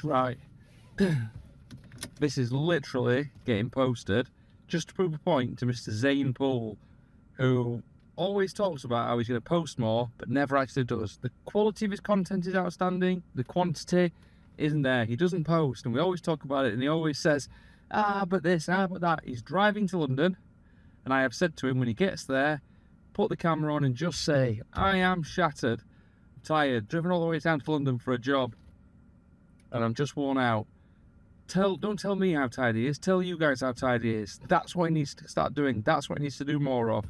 Right. This is literally getting posted just to prove a point to Mr. Zayne Poole, who always talks about how he's going to post more, but never actually does. The quality of his content is outstanding. The quantity isn't there. He doesn't post, and we always talk about it, and he always says, but this, but that. He's driving to London, and I have said to him when he gets there, put the camera on and just say, I am shattered, tired, driven all the way down to London for a job, and I'm just worn out. Don't tell me how tired he is, tell you guys how tired he is. That's what he needs to start doing. That's what he needs to do more of.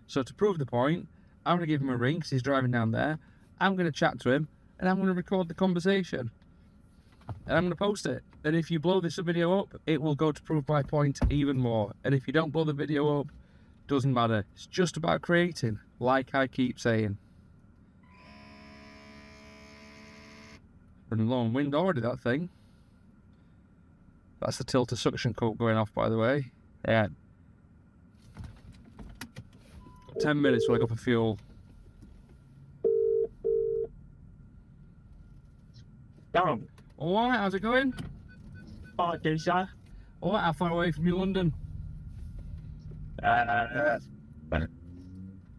So to prove the point, I'm going to give him a ring because he's driving down there. I'm going to chat to him, and I'm going to record the conversation. And I'm going to post it. And if you blow this video up, it will go to prove my point even more. And if you don't blow the video up, doesn't matter. It's just about creating, like I keep saying. Running low on wind already, that thing. That's the tilter suction cup going off, by the way. Yeah. 10 minutes till I go for fuel. Darren. Alright, how's it going? Oh, okay, sir. Alright, how far away from you, London?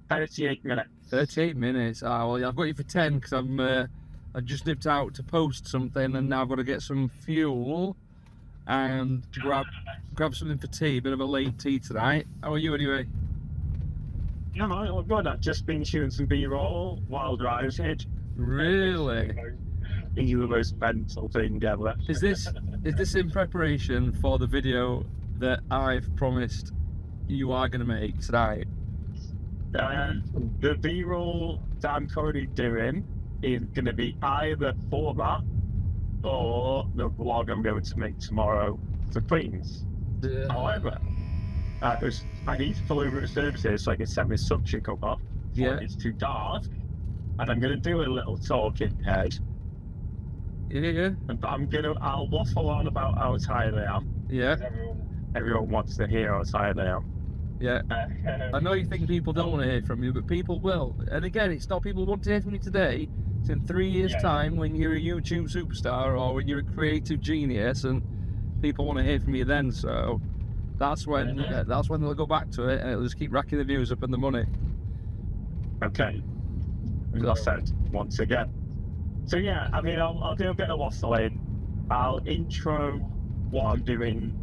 38 minutes. 38 minutes. Ah, well, I've got you for 10 because I just nipped out to post something, and now I've got to get some fuel and grab something for tea. Bit of a late tea tonight. How are you anyway? Yeah, man, I'm good. I've just been shooting some B-roll while driving. Really? You the most mental thing ever. Is this in preparation for the video that I've promised you are going to make tonight? The B-roll that I'm currently doing is going to be either for that or the vlog I'm going to make tomorrow for Queens. However, because I need to pull over at services so I can set my suction cup off. Yeah. It's too dark, and I'm going to do a little talking head. Yeah. And I'll waffle on about how tired I am. Yeah. Everyone wants to hear how tired I am. Yeah. I know you think people don't want to hear from you, but people will. And again, it's not people want to hear from you today. It's in 3 years' time when you're a YouTube superstar or when you're a creative genius, and people want to hear from you then. So that's when they'll go back to it, and it'll just keep racking the views up and the money. Okay. As I said once again. So yeah, I mean, I'll do a bit of waffling. I'll intro what I'm doing,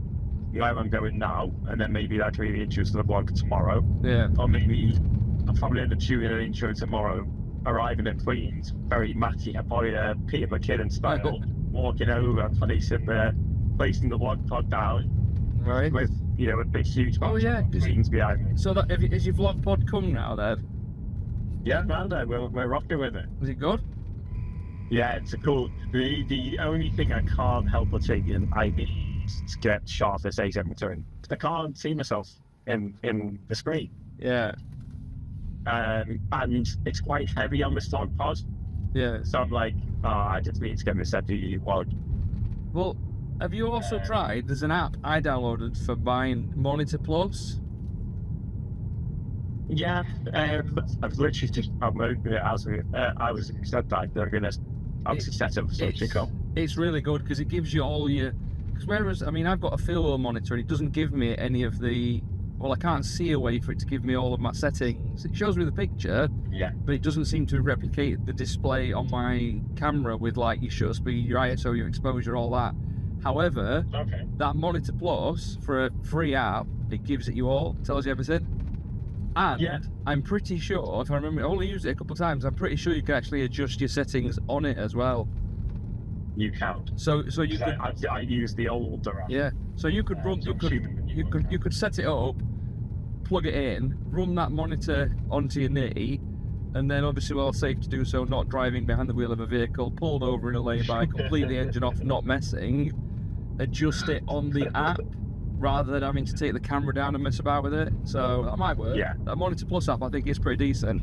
where I'm going now, and then maybe that'll be the intro to the vlog tomorrow. Yeah. Or maybe I'll probably end up shooting an intro tomorrow, arriving at Queens, very Matty boy, Peter McKinnon style, walking over, placing the vlog pod down, Right. with a big huge Queens behind me. So is your vlog pod come now then? Yeah, man, we're rocking with it. Is it good? Yeah, it's a cool. The only thing I can't help but take in, I need to get sharp as A7 turn. I can't see myself in the screen. Yeah. And it's quite heavy on the stock pod. Yeah. So I'm like, I just need to get this ZV-E1. Well, have you also tried? There's an app I downloaded for buying Monitor Plus. Yeah, I've literally just opened it as I was said that they're gonna obviously set up so it's really good because it gives you all your. Because whereas I've got a field monitor and it doesn't give me any of the. Well, I can't see a way for it to give me all of my settings. It shows me the picture, but it doesn't seem to replicate the display on my camera with like your shutter speed, your ISO, your exposure, all that. However, that Monitor Plus for a free app, it gives it you all, tells you everything. And I'm pretty sure, if I remember, I only used it a couple of times, I'm pretty sure you can actually adjust your settings on it as well. You can. So you could. I use the older app. Yeah. So you could run. You could set it up, plug it in, run that monitor onto your knee, and then obviously, well, safe to do so, not driving behind the wheel of a vehicle, pulled over in a lay-by, complete the engine off, not messing. Adjust it on the app, rather than having to take the camera down and mess about with it. So that might work. Yeah. That Monitor Plus app, I think, is pretty decent.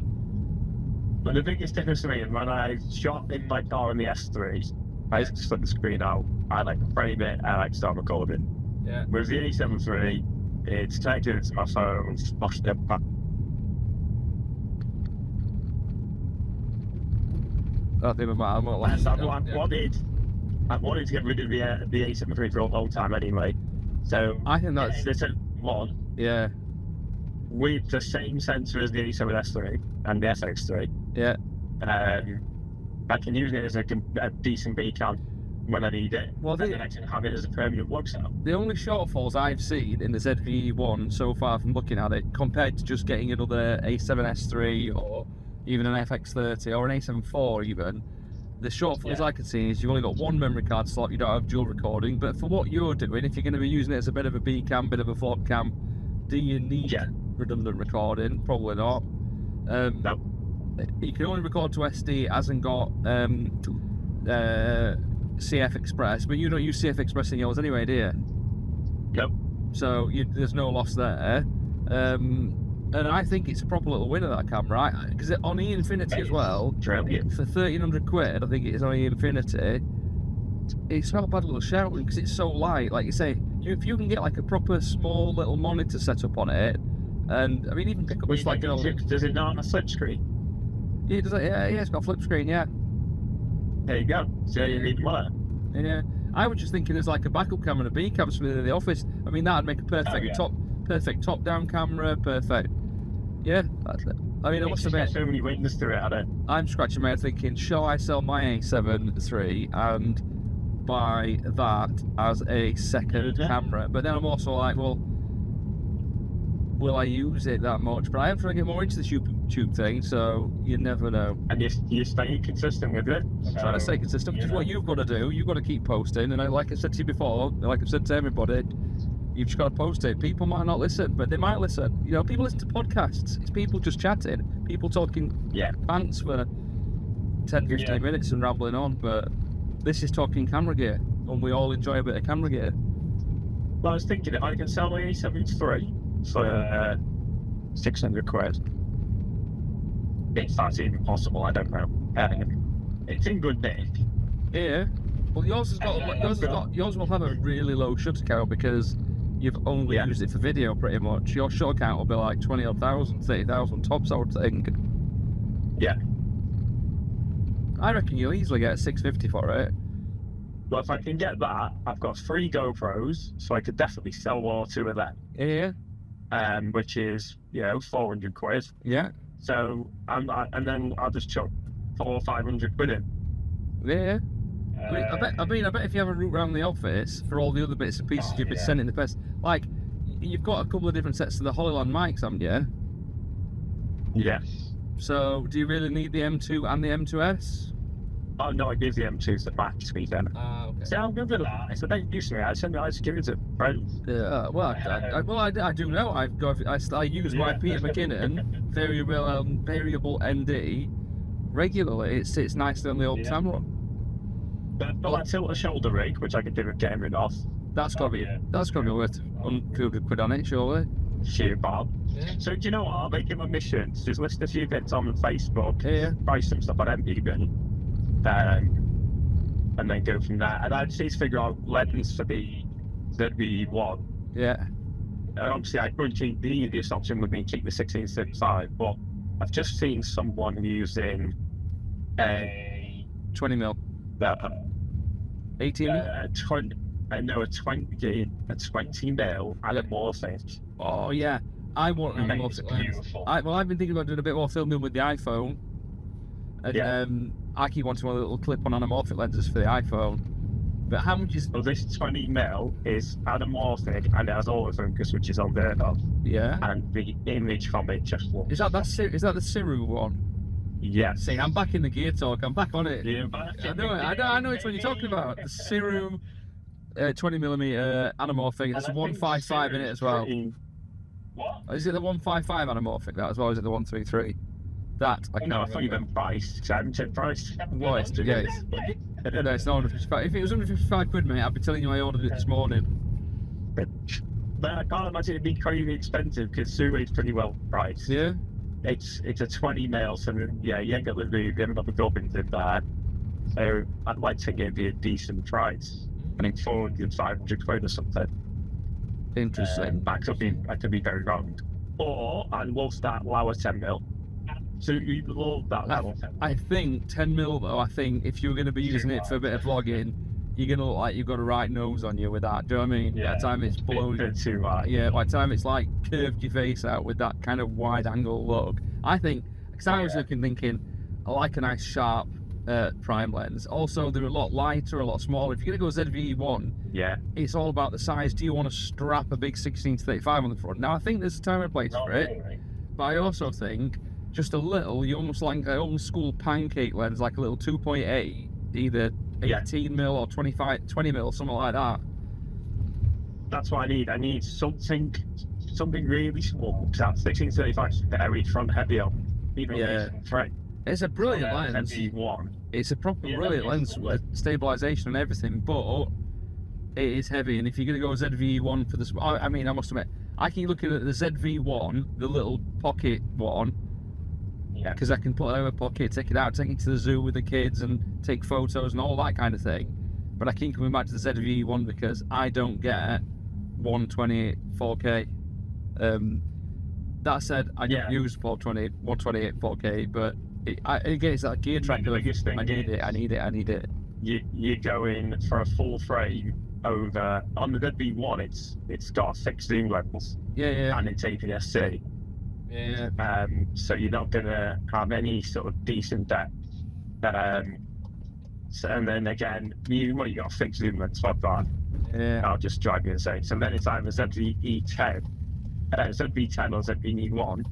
But the biggest difference to me is when I shot in my car in the S3, I just flip the screen out, I like frame it, I like start recording. Yeah. With the A7 III, it's connected to my phone, splashed it back. I think I'm not like Yes, I'm wanted. I've wanted to get rid of the A7 III for a long time anyway. So I think that's the one yeah, with the same sensor as the A7S III and the SX3. yeah. I can use it as a decent B cam when I need it. Well, and then I can have it as a premium vlog setup. The only shortfalls I've seen in the ZV-E1 so far from looking at it, compared to just getting another A7S3 or even an FX30 or an A7 IV even, the shortfalls I can see is you've only got one memory card slot, you don't have dual recording, but for what you're doing, if you're going to be using it as a bit of a B cam, bit of a vlog cam, do you need redundant recording? Probably not. No. You can only record to SD, it hasn't got CF Express, but you don't use CF Express in yours anyway, do you? Nope. So there's no loss there. And I think it's a proper little winner, that camera, because on the Infinity as well, Brilliant. for 1,300 quid, I think it is on the Infinity, it's not a bad little shout because it's so light. Like you say, if you can get like a proper small little monitor set up on it, and I mean, even pick up Which like does it not on a flip screen? Yeah, does it? Yeah, it's got a flip screen, yeah. There you go. So you need more. Yeah, I was just thinking there's like a backup camera and a B cam in the office. I mean, that'd make a perfect top down camera, perfect. Yeah, that's it. I mean, I must admit, so many windows through it, I don't. I'm scratching my head thinking, shall I sell my A7 III and buy that as a second camera? But then I'm also like, well, will I use it that much? But I am trying to get more into the tube thing, so you never know. And you're staying consistent with it. I'm trying to stay consistent, which is what you've got to do. You've got to keep posting, and like I said to you before, like I've said to everybody, you've just got to post it. People might not listen, but they might listen. You know, people listen to podcasts. It's people just chatting, people talking pants for 10, 15 minutes and rambling on, but this is talking camera gear, and we all enjoy a bit of camera gear. Well, I was thinking if I can sell my A7 III for 600 quid, if that's even possible, I don't know. It's in good nick. Yeah. Well, yours will have a really low shutter count because you've only used it for video pretty much. Your shutter count will be like 20,000, 30,000 tops, I would think. Yeah. I reckon you'll easily get 650 for it. But if I can get that, I've got 3 GoPros, so I could definitely sell 1 or 2 of them. Yeah. Which is 400 quid. Yeah. So and then I'll just chuck 400 or 500 quid in. Yeah. I bet if you have a route around the office for all the other bits and pieces you've been sending the best, like you've got a couple of different sets of the Hollyland mics, haven't you? Yes. So do you really need the M2 and the M2S? Oh no, I give the M2 to max me then. Okay. See, I'm good with that. So don't use me. I just give it to friends. Yeah. Well, I do know. I use my Peter McKinnon variable ND regularly. It sits nicely on the old Tamron. But I tilt a shoulder rig, which I can do with getting rid of. That's got to be worth 100 quid on it, surely. Sheer Bob. Yeah. So do you know what? I'll make it my mission. Just list a few bits on Facebook. Yeah. Buy some stuff on MDB. And then go from there. And I just need to figure out lens for the ZV-E1. Yeah. Obviously, I could keep the easiest option would be keep the 16-65, but I've just seen someone using a 20mm. 18 mil? A 20 mil anamorphic. Oh yeah, I want an anamorphic lens. I've been thinking about doing a bit more filming with the iPhone, and I keep wanting one little clip-on anamorphic lenses for the iPhone. But how much is? Well, this 20 mil is anamorphic and it has autofocus, which is unheard of. Yeah. And the image from it just looks. Is that the Ciru one? Yes. See, I'm back in the gear talk. I'm back on it. You're back. I know it's what you're talking about. The Ciru 20mm anamorphic. It's a 155 in it as well. What? Is it the 155 anamorphic that as well? Or is it the 133? That I no, I thought you meant price. I haven't checked price. What? Yeah, no, it's not 155. If it was 155 quid, mate, I'd be telling you I ordered it this morning. But I can't imagine it being crazy expensive because Subaru is pretty well priced. Yeah. It's a 20 mil, so you ain't got the gubbins in there. So I'd like to think it'd be a decent price. I think 400, 500 quid or something. Interesting. I could be very wrong. Or I love that lower 10 mil. So you love that lower 10 mil. I think 10 mil though, I think if you were going to be using it for a bit of vlogging, you're gonna look like you've got a right nose on you with that. Do you know what I mean? By the time it's blown, too high. yeah. By the time it's like curved your face out with that kind of wide angle look, I think. Because I was thinking, I like a nice sharp prime lens. Also, they're a lot lighter, a lot smaller. If you're gonna go ZV-E1, it's all about the size. Do you want to strap a big 16-35 on the front? Now, I think there's a time and place for it, but I also think just a little. You almost like an old school pancake lens, like a little 2.8, either 18mm or 20mm, something like that. That's what I need. I need something really small. Because that 16-35 is very front heavy on. Even frame. It's a brilliant lens. ZV-E1. It's a proper brilliant lens with stabilization and everything, but it is heavy. And if you're going to go ZV-E1 for this, I mean, I must admit, I keep looking at the ZV-1, the little pocket one, because I can put it in my pocket, take it out, take it to the zoo with the kids, and take photos and all that kind of thing. But I keep coming back to the ZV-E1 because I don't get 120 4K. That said, I don't use 128 4K, but again, it's that gear tracker. I need it. You're going for a full frame over on the ZV-1. It's got 16 levels. And it's APS-C. So you're not gonna have any sort of decent depth. And then again, you got a fixed zoom lens like that. I'll just drive you insane. So then it's either ZV-E10, ZV-10 or ZV-E1.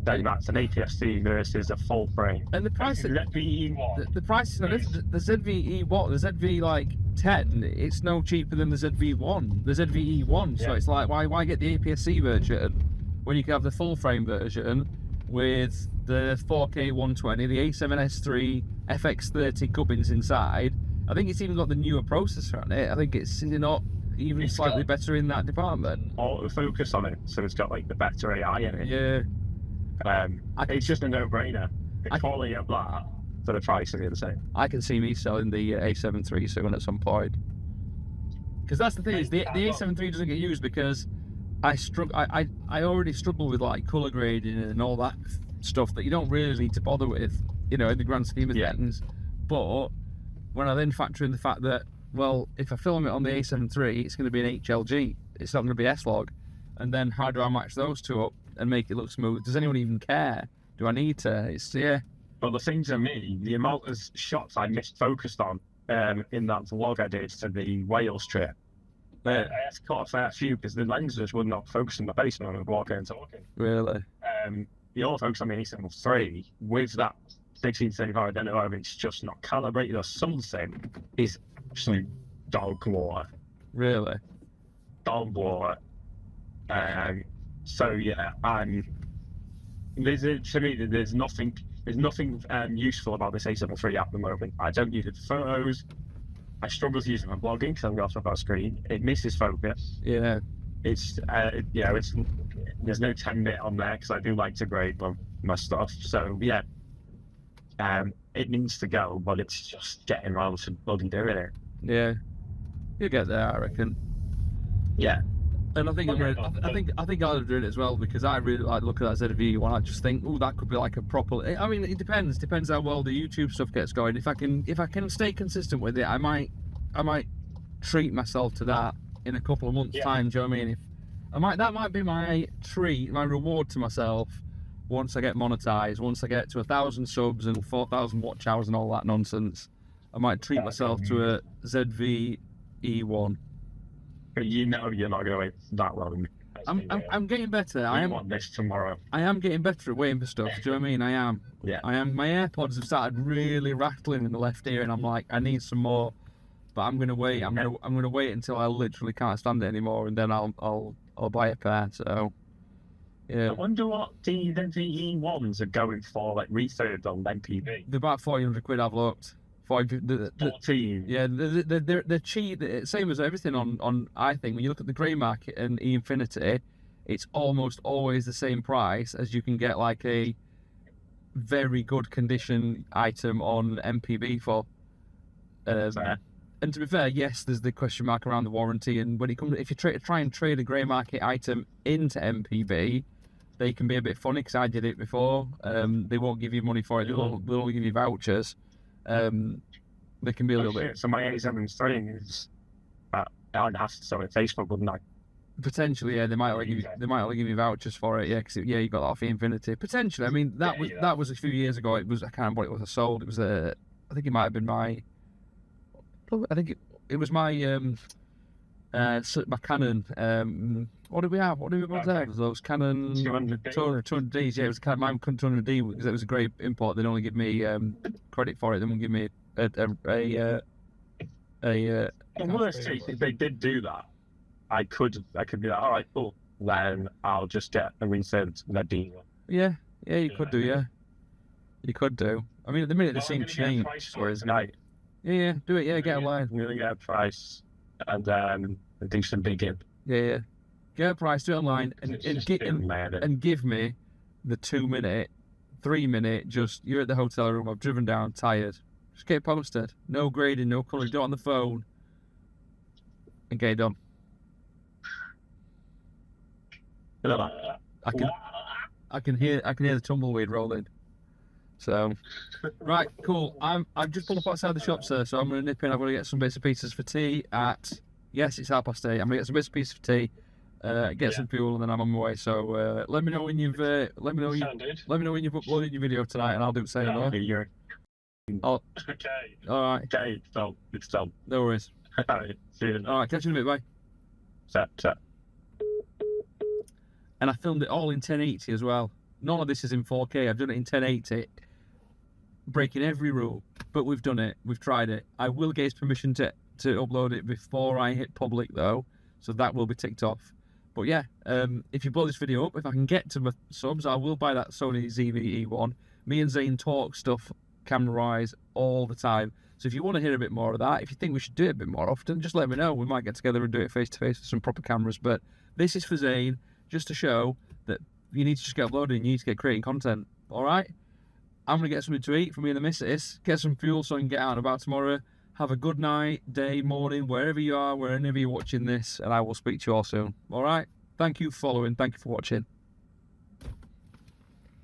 Then that's an APS-C versus a full frame. And the price, ZV-E1. the price is the ZV-E1, the ZV like 10, it's no cheaper than the ZV-1, the ZV-E1. So it's like, why get the APS-C version when you can have the full frame version with the 4K 120, the A7S III FX30 gubbins inside? I think it's even got the newer processor on it. I think it's not even slightly better in that department. Autofocus on it, so it's got like the better AI in it. It's just a no-brainer. The quality of that for the price are the same. I can see me selling the A7 III soon at some point. Because that's the thing, is the A7 III doesn't get used because I already struggle with like color grading and all that stuff that you don't really need to bother with, in the grand scheme of things. But when I then factor in the fact that, well, if I film it on the A7 III, it's going to be an HLG. It's not going to be S-Log. And then how do I match those two up and make it look smooth? Does anyone even care? Do I need to? Well, the thing to me, the amount of shots I misfocused on in that vlog I did to the Wales trip, I had to cut a fair few because the lenses would not focus on my face when I was walking and talking. Really? The autofocus on the A7 III with that 16-35, I don't know if it's just not calibrated or something, is actually dog water. Really? Dog water. So yeah, to me, there's nothing useful about this A7 III at the moment. I don't use it for photos. I struggle to use it for blogging because I've got stuff on screen. It misses focus. It's there's no 10-bit on there because I do like to grade my stuff. So yeah, it needs to go, but it's just getting around to bloody doing it. Yeah, you get there, I reckon. Yeah. And I think I'll do it as well because I really like looking at that ZV-E1. I just think, that could be like a proper. I mean, it depends how well the YouTube stuff gets going. If I can stay consistent with it, I might treat myself to that in a couple of months' time. Do you know what I mean? That might be my treat, my reward to myself once I get monetized, once I get to 1,000 subs and 4,000 watch hours and all that nonsense. I might treat myself to a ZV-E1. But you're not going to wait that long. I'm getting better. I want this tomorrow. I am getting better at waiting for stuff. Do you know what I mean? I am. Yeah. I am. My AirPods have started really rattling in the left ear, and I'm like, I need some more. But I'm gonna wait. I'm gonna wait until I literally can't stand it anymore, and then I'll buy a pair. So yeah. I wonder what the ZV-E1s are going for, like refurbed on MPV. They're about 400 quid. I've looked. 14. Yeah, they're cheap. Same as everything on. I think when you look at the grey market and E-Infinity, it's almost always the same price as you can get like a very good condition item on MPV for. And to be fair, yes, there's the question mark around the warranty. And when it comes, if you try and trade a grey market item into MPV, they can be a bit funny because I did it before. They won't give you money for it. They'll only give you vouchers. They can be a little bit. So my A7 is I'd have to sell it Facebook, wouldn't I? Potentially, yeah, they might only give you vouchers for it, yeah, because you got that off the Infinity. Potentially, I mean that was a few years ago. It was, I can't remember what it was I sold. It was I think it might have been my, I think it was my my Canon. What did we have? What did we have there? Those Canon 200Ds. Yeah, it was my 200D because it was a great import. They'd only give me credit for it. They wouldn't give me a worst case, if they did do that, I could be like, all right, cool. Then I'll just get a resent the dealer. Yeah, you could do, yeah. You could do. I mean, at the minute they seem changed. Yeah, do it. Yeah, get a line. I'm gonna get a price, and then do some digging. Yeah. Get a price, do it online, and give me the 2 minute, 3 minute. Just you're at the hotel room. I've driven down, tired. Just get it posted. No grading, no colour. Do it on the phone, and get it done. I can hear the tumbleweed rolling. So, right, cool. I've just pulled up outside the shop, sir. So I'm gonna nip in. I'm gonna get some bits and pieces for tea at. Yes, it's 8:30. I'm gonna get some bits and pieces for tea. Get some fuel, and then I'm on my way. So let me know when you've let me know when you've uploaded your video tonight, and I'll do the same. Okay. All right. Okay, it's done. No worries. All right, see you. All right, catch you in a bit. Bye. Set. And I filmed it all in 1080 as well. None of this is in 4K. I've done it in 1080, breaking every rule. But we've done it. We've tried it. I will get his permission to upload it before I hit public, though, so that will be ticked off. But yeah, if you blow this video up, if I can get to my subs, I will buy that Sony ZV-E1. Me and Zayne talk stuff camera-wise all the time. So if you want to hear a bit more of that, if you think we should do it a bit more often, just let me know. We might get together and do it face-to-face with some proper cameras. But this is for Zayne, just to show that you need to just get uploading, you need to get creating content. All right? I'm going to get something to eat for me and the missus, get some fuel so I can get out and about tomorrow. Have a good night, day, morning, wherever you are, wherever you're watching this, and I will speak to you all soon. All right? Thank you for following. Thank you for watching.